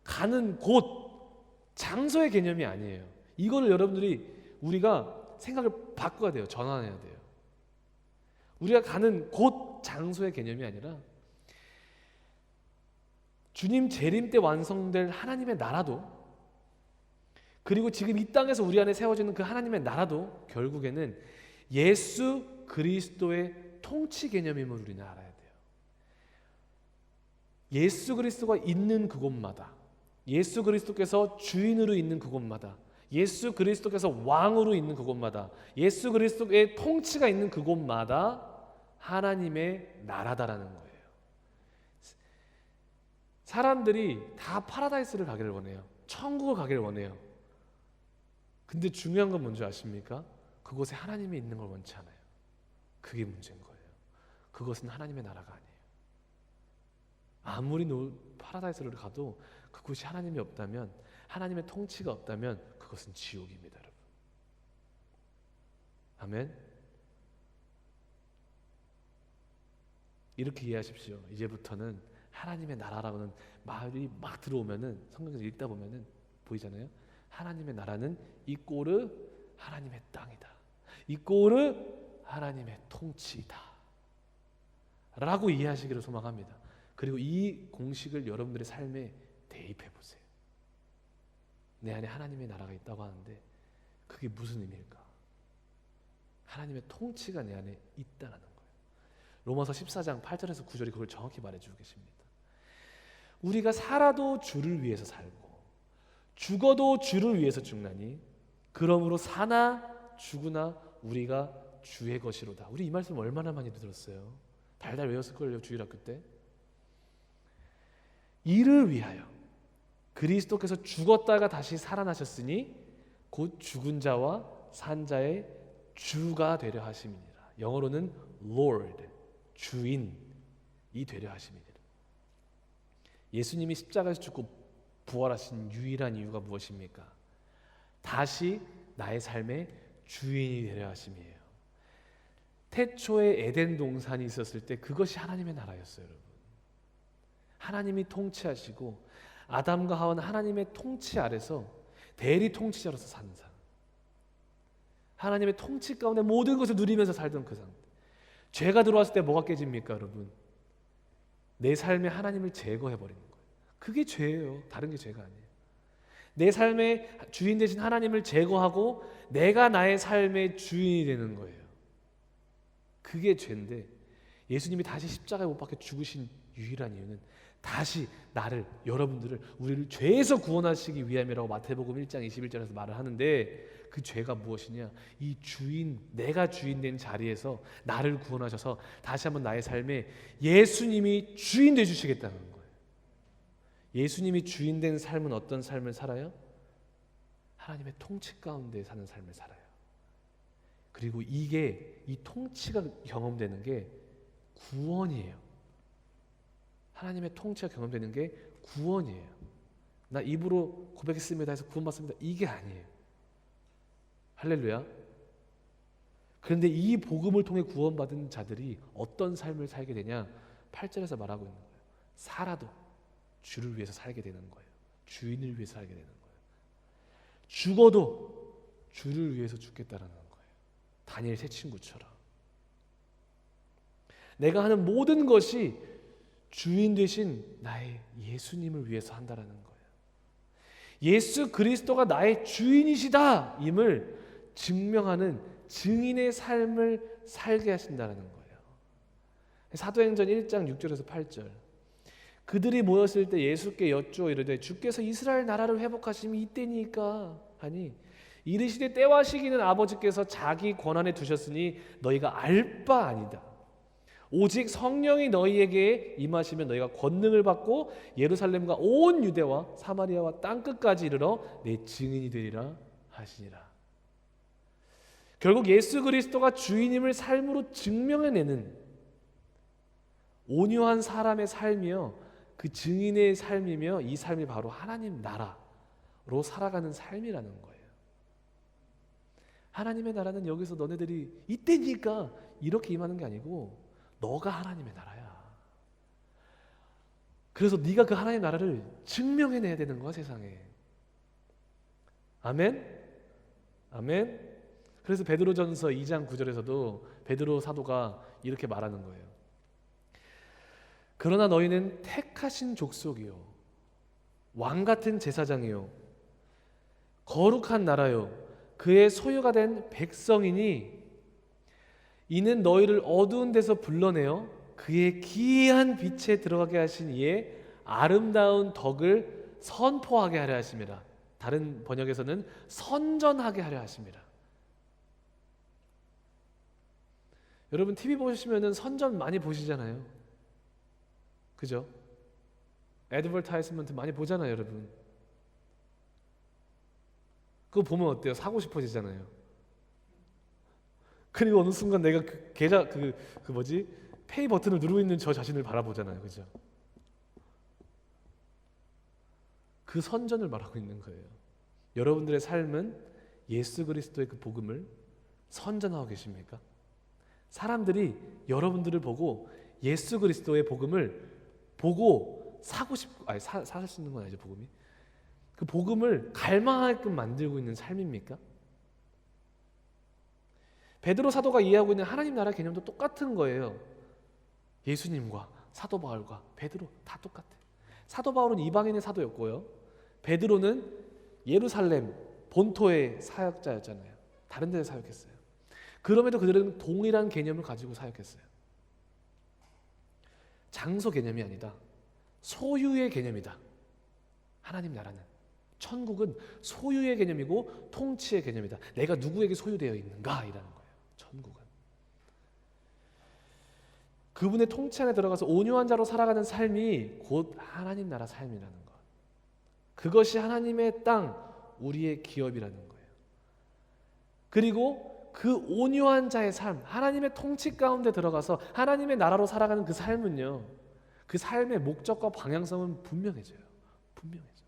[SPEAKER 1] 가는 곳, 장소의 개념이 아니에요. 이거를 여러분들이 우리가 생각을 바꿔야 돼요. 전환해야 돼요. 우리가 가는 곳, 장소의 개념이 아니라 주님 재림 때 완성될 하나님의 나라도, 그리고 지금 이 땅에서 우리 안에 세워지는 그 하나님의 나라도 결국에는 예수 그리스도의 통치 개념임을 우리는 알아야 돼요. 예수 그리스도가 있는 그곳마다, 예수 그리스도께서 주인으로 있는 그곳마다, 예수 그리스도께서 왕으로 있는 그곳마다, 예수 그리스도의 통치가 있는 그곳마다 하나님의 나라다라는 거예요. 사람들이 다 파라다이스를 가기를 원해요. 천국을 가기를 원해요. 근데 중요한 건 뭔지 아십니까? 그곳에 하나님이 있는 걸 원치 않아요. 그게 문제인 거예요. 그것은 하나님의 나라가 아니에요. 아무리 파라다이스를 가도 그곳이 하나님이 없다면, 하나님의 통치가 없다면 그것은 지옥입니다, 여러분. 아멘. 이렇게 이해하십시오. 이제부터는 하나님의 나라라고는 말이 막 들어오면은, 성경에서 읽다 보면은 보이잖아요. 하나님의 나라는 이꼬르 하나님의 땅이다. 이꼬르 하나님의 통치이다. 라고 이해하시기를 소망합니다. 그리고 이 공식을 여러분들의 삶에 대입해 보세요. 내 안에 하나님의 나라가 있다고 하는데 그게 무슨 의미일까? 하나님의 통치가 내 안에 있다는 거예요. 로마서 14장 8절에서 9절이 그걸 정확히 말해주고 계십니다. 우리가 살아도 주를 위해서 살고 죽어도 주를 위해서 죽나니 그러므로 사나 죽으나 우리가 주의 것이로다. 우리 이 말씀 얼마나 많이 들었어요. 달달 외웠을걸요, 주일학교 때. 이를 위하여 그리스도께서 죽었다가 다시 살아나셨으니 곧 죽은 자와 산 자의 주가 되려 하심이니라. 영어로는 Lord, 주인이 되려 하심이니라. 예수님이 십자가에서 죽고 부활하신 유일한 이유가 무엇입니까? 다시 나의 삶의 주인이 되려 하심이에요. 태초에 에덴 동산이 있었을 때 그것이 하나님의 나라였어요, 여러분. 하나님이 통치하시고 아담과 하와는 하나님의 통치 아래서 대리 통치자로서 사는 삶. 하나님의 통치 가운데 모든 것을 누리면서 살던 그 상태. 죄가 들어왔을 때 뭐가 깨집니까, 여러분? 내 삶에 하나님을 제거해버리는 거예요. 그게 죄예요. 다른 게 죄가 아니에요. 내 삶의 주인 되신 하나님을 제거하고 내가 나의 삶의 주인이 되는 거예요. 그게 죄인데, 예수님이 다시 십자가에 못 박혀 죽으신 유일한 이유는 다시 나를, 여러분들을, 우리를 죄에서 구원하시기 위함이라고 마태복음 1장 21절에서 말을 하는데, 그 죄가 무엇이냐? 이 주인, 내가 주인 된 자리에서 나를 구원하셔서 다시 한번 나의 삶에 예수님이 주인 되주시겠다는 거예요. 예수님이 주인 된 삶은 어떤 삶을 살아요? 하나님의 통치 가운데 사는 삶을 살아요. 그리고 이게, 이 통치가 경험되는 게 구원이에요. 하나님의 통치가 경험되는 게 구원이에요. 나 입으로 고백했습니다 해서 구원받습니다, 이게 아니에요. 할렐루야. 그런데 이 복음을 통해 구원받은 자들이 어떤 삶을 살게 되냐? 8절에서 말하고 있는 거예요. 살아도 주를 위해서 살게 되는 거예요. 주인을 위해서 살게 되는 거예요. 죽어도 주를 위해서 죽겠다라는 거예요. 다니엘 세 친구처럼. 내가 하는 모든 것이 주인 되신 나의 예수님을 위해서 한다라는 거예요. 예수 그리스도가 나의 주인이시다 임을 증명하는 증인의 삶을 살게 하신다는 거예요. 사도행전 1장 6절에서 8절. 그들이 모였을 때 예수께 여쭈어 이르되 주께서 이스라엘 나라를 회복하심이 이때니까 하니 이르시되 때와 시기는 아버지께서 자기 권한에 두셨으니 너희가 알 바 아니다. 오직 성령이 너희에게 임하시면 너희가 권능을 받고 예루살렘과 온 유대와 사마리아와 땅끝까지 이르러 내 증인이 되리라 하시니라. 결국 예수 그리스도가 주인임을 삶으로 증명해내는 온유한 사람의 삶이요, 그 증인의 삶이며 이 삶이 바로 하나님 나라로 살아가는 삶이라는 거예요. 하나님의 나라는 여기서 너네들이 이때니까 이렇게 임하는 게 아니고 너가 하나님의 나라야. 그래서 네가 그 하나님의 나라를 증명해내야 되는 거야, 세상에. 아멘? 아멘? 그래서 베드로전서 2장 9절에서도 베드로 사도가 이렇게 말하는 거예요. 그러나 너희는 택하신 족속이요 왕같은 제사장이요 거룩한 나라요 그의 소유가 된 백성이니 이는 너희를 어두운 데서 불러내어 그의 기이한 빛에 들어가게 하신 이의 아름다운 덕을 선포하게 하려 하심이라. 다른 번역에서는 선전하게 하려 하심이라. 여러분 TV 보시면은 선전 많이 보시잖아요. 그죠? 애드버타이즈먼트 많이 보잖아요, 여러분. 그거 보면 어때요? 사고 싶어지잖아요. 그리고 어느 순간 내가 그 계좌 페이 버튼을 누르고 있는 저 자신을 바라보잖아요, 그죠? 그 선전을 말하고 있는 거예요. 여러분들의 삶은 예수 그리스도의 그 복음을 선전하고 계십니까? 사람들이 여러분들을 보고 예수 그리스도의 복음을 보고 사고 싶고, 살 수 있는 건 아니죠, 복음이. 그 복음을 갈망하게끔 만들고 있는 삶입니까? 베드로 사도가 이해하고 있는 하나님 나라 개념도 똑같은 거예요. 예수님과 사도 바울과 베드로 다 똑같아. 사도 바울은 이방인의 사도였고요. 베드로는 예루살렘 본토의 사역자였잖아요. 다른 데서 사역했어요. 그럼에도 그들은 동일한 개념을 가지고 사역했어요. 장소 개념이 아니다. 소유의 개념이다. 하나님 나라는, 천국은 소유의 개념이고 통치의 개념이다. 내가 누구에게 소유되어 있는가 이라는 거예요. 천국은 그분의 통치 안에 들어가서 온유한 자로 살아가는 삶이 곧 하나님 나라 삶이라는 것. 그것이 하나님의 땅, 우리의 기업이라는 거예요. 그리고 그 온유한 자의 삶, 하나님의 통치 가운데 들어가서 하나님의 나라로 살아가는 그 삶은요, 그 삶의 목적과 방향성은 분명해져요. 분명해져.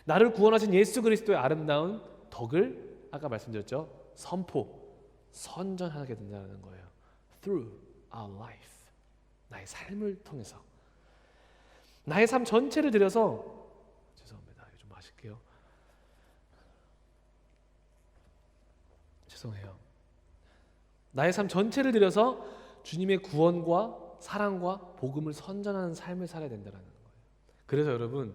[SPEAKER 1] 나를 구원하신 예수 그리스도의 아름다운 덕을 아까 말씀드렸죠, 선전하게 된다는 거예요. Through our life, 나의 삶을 통해서, 나의 삶 전체를 들여서, 죄송합니다, 좀 마실게요. 죄송해요. 나의 삶 전체를 들여서 주님의 구원과 사랑과 복음을 선전하는 삶을 살아야 된다는 거예요. 그래서 여러분,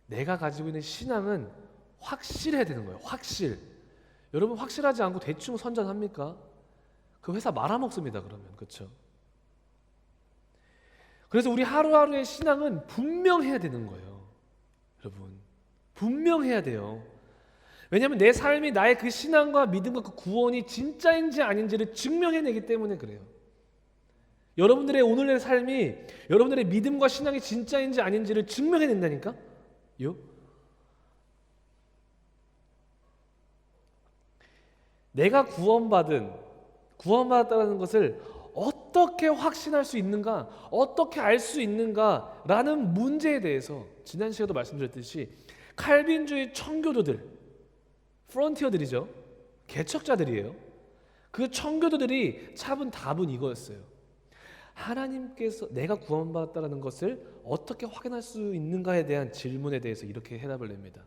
[SPEAKER 1] 내가 가지고 있는 신앙은 확실해야 되는 거예요. 확실. 여러분 확실하지 않고 대충 선전합니까? 그 회사 말아먹습니다. 그러면, 그렇죠? 그래서 우리 하루하루의 신앙은 분명해야 되는 거예요. 여러분, 분명해야 돼요. 왜냐하면 내 삶이 나의 그 신앙과 믿음과 그 구원이 진짜인지 아닌지를 증명해내기 때문에 그래요. 여러분들의 오늘의 삶이 여러분들의 믿음과 신앙이 진짜인지 아닌지를 증명해낸다니까? 내가 구원받았다는 것을 어떻게 확신할 수 있는가, 어떻게 알 수 있는가라는 문제에 대해서 지난 시간에도 말씀드렸듯이 칼빈주의 청교도들, 프론티어들이죠, 개척자들이에요. 그 청교도들이 찾은 답은 이거였어요. 하나님께서 내가 구원받았다는 것을 어떻게 확인할 수 있는가에 대한 질문에 대해서 이렇게 해답을 냅니다.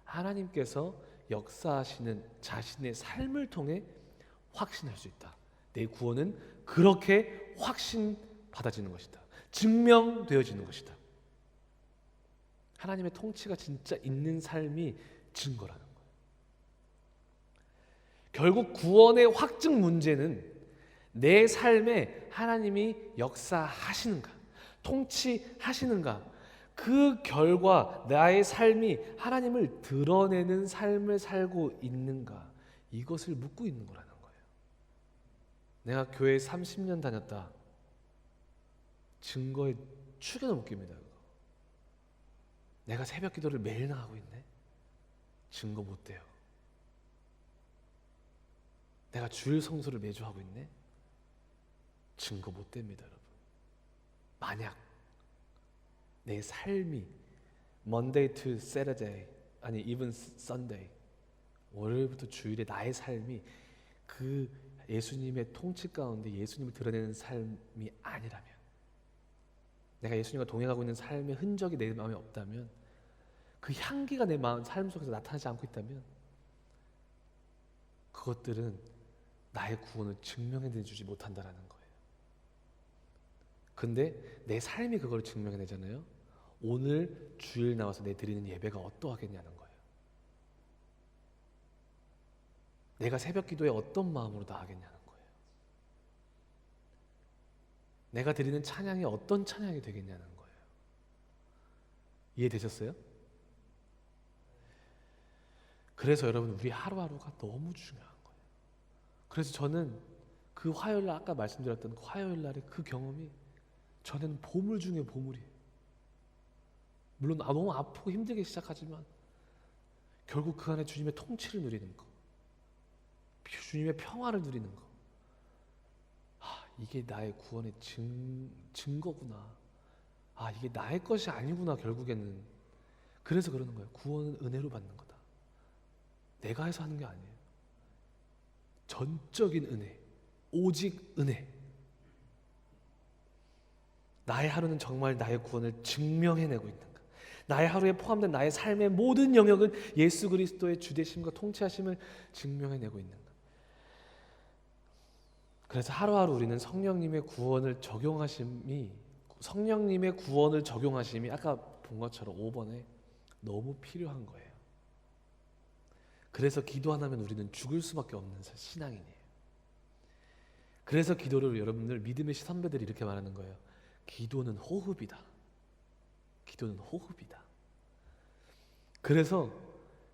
[SPEAKER 1] 하나님께서 역사하시는 자신의 삶을 통해 확신할 수 있다. 내 구원은 그렇게 확신받아지는 것이다. 증명되어지는 것이다. 하나님의 통치가 진짜 있는 삶이 증거라는 거예요. 결국 구원의 확증 문제는 내 삶에 하나님이 역사하시는가, 통치하시는가, 그 결과 나의 삶이 하나님을 드러내는 삶을 살고 있는가, 이것을 묻고 있는 거라는 거예요. 내가 교회 30년 다녔다, 증거의 축에도 묶입니다. 내가 새벽 기도를 매일 나가고 있네, 증거 못 돼요. 내가 주일 성수를 매주 하고 있네, 증거 못 됩니다, 여러분. 만약 내 삶이 Monday to Saturday, 아니 even Sunday, 월요일부터 주일에 나의 삶이 그 예수님의 통치 가운데 예수님을 드러내는 삶이 아니라면, 내가 예수님과 동행하고 있는 삶의 흔적이 내 마음에 없다면, 그 향기가 내 마음, 삶 속에서 나타나지 않고 있다면, 그것들은 나의 구원을 증명해내주지 못한다라는 거예요. 근데 내 삶이 그걸 증명해내잖아요. 오늘 주일 나와서 내 드리는 예배가 어떠하겠냐는 거예요. 내가 새벽 기도에 어떤 마음으로 나아가겠냐는 거예요. 내가 드리는 찬양이 어떤 찬양이 되겠냐는 거예요. 이해되셨어요? 그래서 여러분, 우리 하루하루가 너무 중요한 거예요. 그래서 저는 그 화요일 날, 아까 말씀드렸던 그 화요일 날의 그 경험이 저는 보물 중에 보물이에요. 물론 너무 아프고 힘들게 시작하지만 결국 그 안에 주님의 통치를 누리는 거, 주님의 평화를 누리는 거, 이게 나의 구원의 증거구나. 이게 나의 것이 아니구나, 결국에는. 그래서 그러는 거예요. 구원은 은혜로 받는 거다. 내가 해서 하는 게 아니에요. 전적인 은혜, 오직 은혜. 나의 하루는 정말 나의 구원을 증명해내고 있는가? 나의 하루에 포함된 나의 삶의 모든 영역은 예수 그리스도의 주되심과 통치하심을 증명해내고 있는가? 그래서 하루하루 우리는 성령님의 구원을 적용하심이 아까 본 것처럼 5번에 너무 필요한 거예요. 그래서 기도 안 하면 우리는 죽을 수밖에 없는 신앙인이에요. 그래서 기도를, 여러분들 믿음의 선배들이 이렇게 말하는 거예요. 기도는 호흡이다. 기도는 호흡이다. 그래서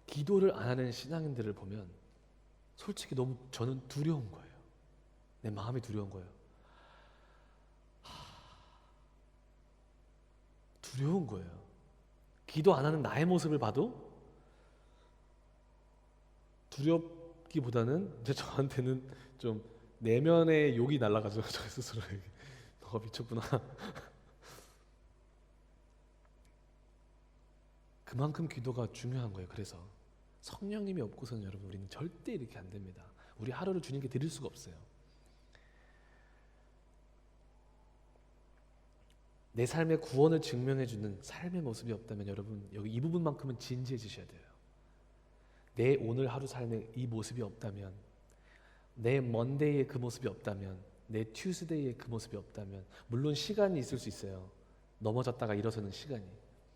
[SPEAKER 1] 기도를 안 하는 신앙인들을 보면 솔직히 너무 저는 두려운 거예요. 내 마음이 두려운 거예요. 두려운 거예요. 기도 안 하는 나의 모습을 봐도 두렵기보다는 이제 저한테는 좀 내면의 욕이 날아가죠. 저 스스로에게. 너가 미쳤구나. 그만큼 기도가 중요한 거예요. 그래서 성령님이 없고서는 여러분, 우리는 절대 이렇게 안 됩니다. 우리 하루를 주님께 드릴 수가 없어요. 내 삶의 구원을 증명해주는 삶의 모습이 없다면 여러분, 여기 이 부분만큼은 진지해지셔야 돼요. 내 오늘 하루 삶의 이 모습이 없다면, 내 먼데이의 그 모습이 없다면, 내 튜스데이의 그 모습이 없다면, 물론 시간이 있을 수 있어요. 넘어졌다가 일어서는 시간이.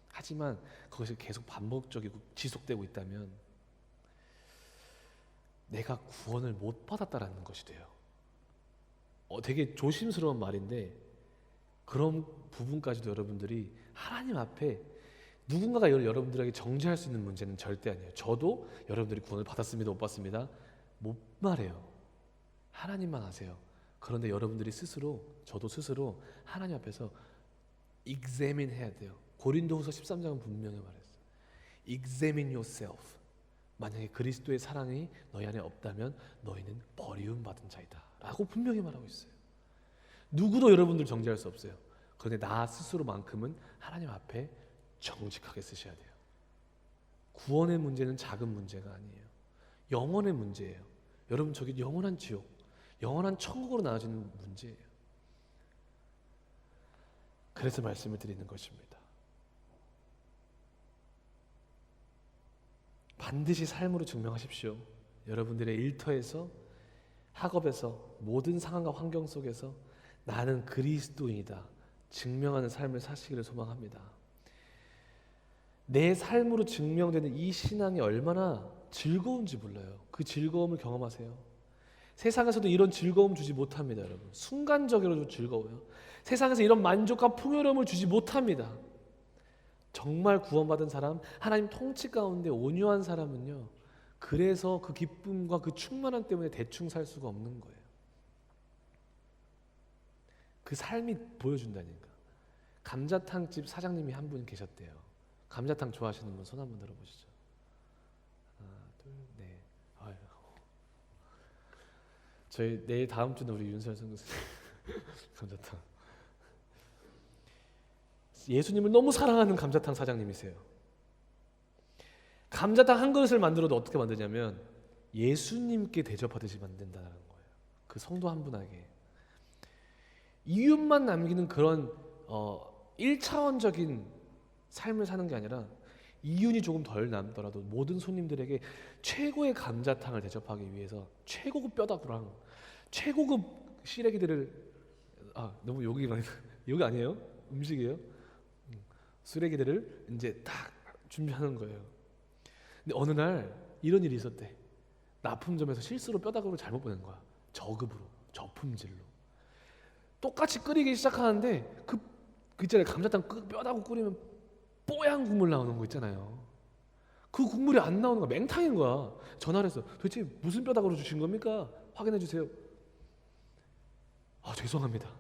[SPEAKER 1] 하지만 그것이 계속 반복적이고 지속되고 있다면 내가 구원을 못 받았다라는 것이 돼요. 되게 조심스러운 말인데 그런 부분까지도 여러분들이 하나님 앞에 누군가가 여러분들에게 정죄할 수 있는 문제는 절대 아니에요. 저도 여러분들이 구원을 받았습니다, 못 받습니다, 못 말해요. 하나님만 아세요. 그런데 여러분들이 스스로, 저도 스스로 하나님 앞에서 examine 해야 돼요. 고린도후서 13장은 분명히 말했어요. Examine yourself. 만약에 그리스도의 사랑이 너희 안에 없다면 너희는 버리움받은 자이다 라고 분명히 말하고 있어요. 누구도 여러분들 정죄할 수 없어요. 그런데 나 스스로만큼은 하나님 앞에 정직하게 쓰셔야 돼요. 구원의 문제는 작은 문제가 아니에요. 영원의 문제예요. 여러분, 저기 영원한 지옥, 영원한 천국으로 나아지는 문제예요. 그래서 말씀을 드리는 것입니다. 반드시 삶으로 증명하십시오. 여러분들의 일터에서, 학업에서, 모든 상황과 환경 속에서 나는 그리스도인이다 증명하는 삶을 사시기를 소망합니다. 내 삶으로 증명되는 이 신앙이 얼마나 즐거운지 몰라요. 그 즐거움을 경험하세요. 세상에서도 이런 즐거움 주지 못합니다, 여러분. 순간적으로도 즐거워요. 세상에서 이런 만족과 풍요로움을 주지 못합니다. 정말 구원받은 사람, 하나님 통치 가운데 온유한 사람은요, 그래서 그 기쁨과 그 충만함 때문에 대충 살 수가 없는 거예요. 그 삶이 보여준다니까. 감자탕집 사장님이 한 분 계셨대요. 감자탕 좋아하시는 분 손 한번 들어보시죠. 하나, 둘, 넷. 아유. 저희 내일 다음 주는 우리 윤설 선교사님 감자탕. 예수님을 너무 사랑하는 감자탕 사장님이세요. 감자탕 한 그릇을 만들어도 어떻게 만드냐면 예수님께 대접하듯이 만든다는 거예요. 그 성도 한 분에게 이윤만 남기는 그런 1차원적인 삶을 사는 게 아니라 이윤이 조금 덜 남더라도 모든 손님들에게 최고의 감자탕을 대접하기 위해서 최고급 뼈다구랑 최고급 시래기들을 너무 욕이 아니에요? 음식이에요? 쓰레기들을 이제 딱 준비하는 거예요. 근데 어느 날 이런 일이 있었대. 납품점에서 실수로 뼈다구를 잘못 보낸 거야. 저급으로, 저품질로. 똑같이 끓이기 시작하는데 그 있잖아요. 감자탕 뼈다구 끓이면 뽀얀 국물 나오는 거 있잖아요. 그 국물이 안 나오는 거야. 맹탕인 거야. 전화를 해서 도대체 무슨 뼈다구로 주신 겁니까? 확인해 주세요. 죄송합니다.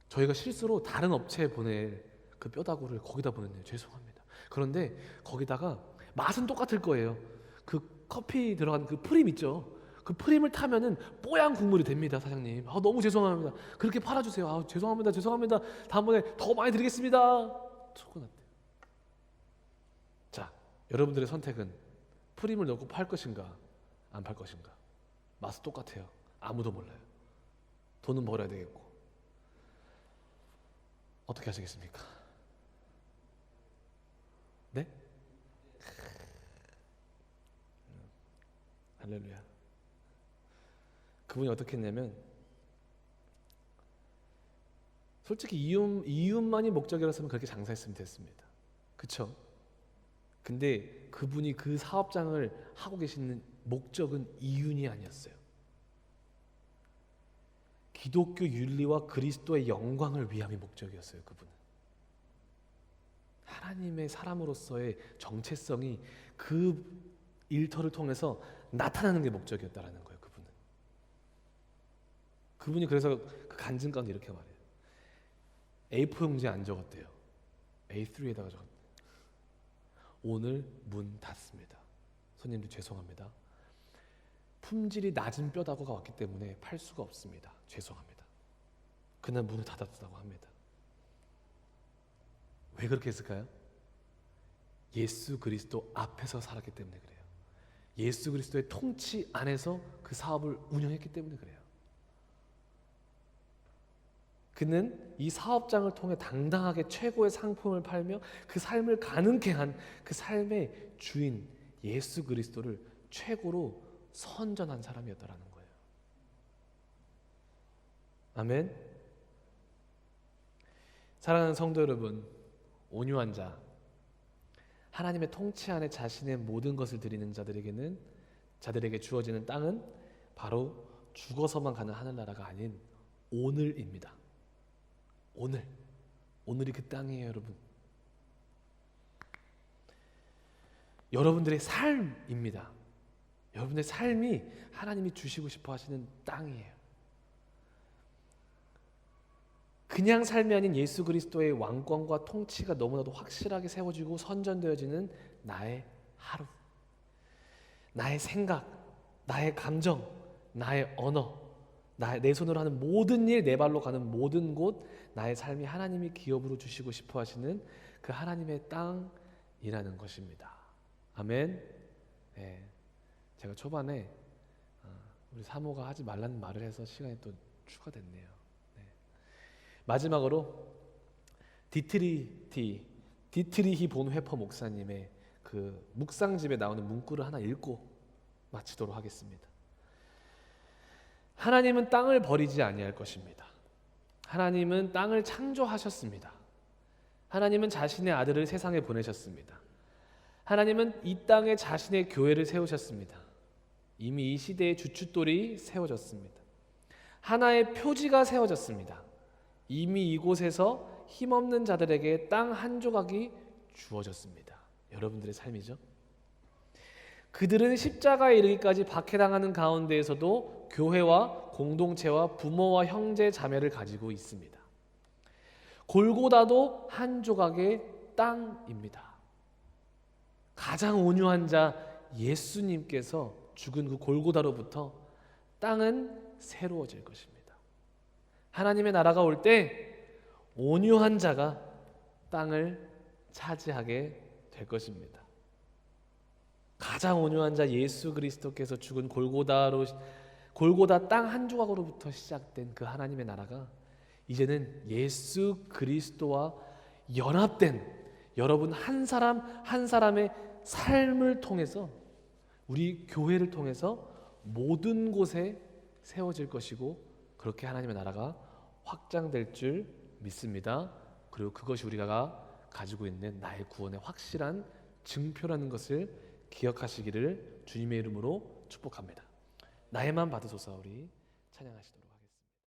[SPEAKER 1] 저희가 실수로 다른 업체에 보낼 그 뼈다구를 거기다 보냈네요. 죄송합니다. 그런데 거기다가 맛은 똑같을 거예요. 그 커피 들어간 그 프림 있죠. 그 프림을 타면은 뽀얀 국물이 됩니다, 사장님. 너무 죄송합니다. 그렇게 팔아주세요. 죄송합니다. 다음번에 더 많이 드리겠습니다. 소고 났대요. 자, 여러분들의 선택은 프림을 넣고 팔 것인가, 안 팔 것인가? 맛은 똑같아요. 아무도 몰라요. 돈은 벌어야 되겠고. 어떻게 하시겠습니까? 네? 할렐루야. 그분이 어떻게 했냐면 솔직히 이윤만이 목적이었으면 그렇게 장사했으면 됐습니다. 그쵸? 근데 그분이 그 사업장을 하고 계시는 목적은 이윤이 아니었어요. 기독교 윤리와 그리스도의 영광을 위함이 목적이었어요. 그분은 하나님의 사람으로서의 정체성이 그 일터를 통해서 나타나는 게 목적이었다라는 거예요. 그분이 그래서 그 간증 가운데 이렇게 말해요. A4 용지에 안 적었대요. A3에다가 적었대요. 오늘 문 닫습니다. 손님들 죄송합니다. 품질이 낮은 뼈다구가 왔기 때문에 팔 수가 없습니다. 죄송합니다. 그날 문을 닫았다고 합니다. 왜 그렇게 했을까요? 예수 그리스도 앞에서 살았기 때문에 그래요. 예수 그리스도의 통치 안에서 그 사업을 운영했기 때문에 그래요. 그는 이 사업장을 통해 당당하게 최고의 상품을 팔며 그 삶을 가능케 한 그 삶의 주인 예수 그리스도를 최고로 선전한 사람이었다라는 거예요. 아멘. 사랑하는 성도 여러분, 온유한 자, 하나님의 통치 안에 자신의 모든 것을 드리는 자들에게 주어지는 땅은 바로 죽어서만 가는 하늘나라가 아닌 오늘입니다. 오늘이 그 땅이에요, 여러분. 여러분들의 삶입니다. 여러분의 삶이 하나님이 주시고 싶어 하시는 땅이에요. 그냥 삶이 아닌 예수 그리스도의 왕권과 통치가 너무나도 확실하게 세워지고 선전되어지는 나의 하루, 나의 생각, 나의 감정, 나의 언어, 내 손으로 하는 모든 일, 내 발로 가는 모든 곳, 나의 삶이 하나님이 기업으로 주시고 싶어 하시는 그 하나님의 땅이라는 것입니다. 아멘. 네. 제가 초반에 우리 사모가 하지 말라는 말을 해서 시간이 또 추가됐네요. 네. 마지막으로 디트리히 본회퍼 목사님의 그 묵상집에 나오는 문구를 하나 읽고 마치도록 하겠습니다. 하나님은 땅을 버리지 아니할 것입니다. 하나님은 땅을 창조하셨습니다. 하나님은 자신의 아들을 세상에 보내셨습니다. 하나님은 이 땅에 자신의 교회를 세우셨습니다. 이미 이 시대의 주춧돌이 세워졌습니다. 하나의 표지가 세워졌습니다. 이미 이곳에서 힘없는 자들에게 땅 한 조각이 주어졌습니다. 여러분들의 삶이죠. 그들은 십자가에 이르기까지 박해당하는 가운데에서도 교회와 공동체와 부모와 형제 자매를 가지고 있습니다. 골고다도 한 조각의 땅입니다. 가장 온유한 자 예수님께서 죽은 그 골고다로부터 땅은 새로워질 것입니다. 하나님의 나라가 올 때 온유한 자가 땅을 차지하게 될 것입니다. 가장 온유한 자 예수 그리스도께서 죽은 골고다 땅 한 조각으로부터 시작된 그 하나님의 나라가 이제는 예수 그리스도와 연합된 여러분 한 사람 한 사람의 삶을 통해서 우리 교회를 통해서 모든 곳에 세워질 것이고 그렇게 하나님의 나라가 확장될 줄 믿습니다. 그리고 그것이 우리가 가지고 있는 나의 구원의 확실한 증표라는 것을 기억하시기를 주님의 이름으로 축복합니다. 나에만 받으소서. 우리 찬양하시도록.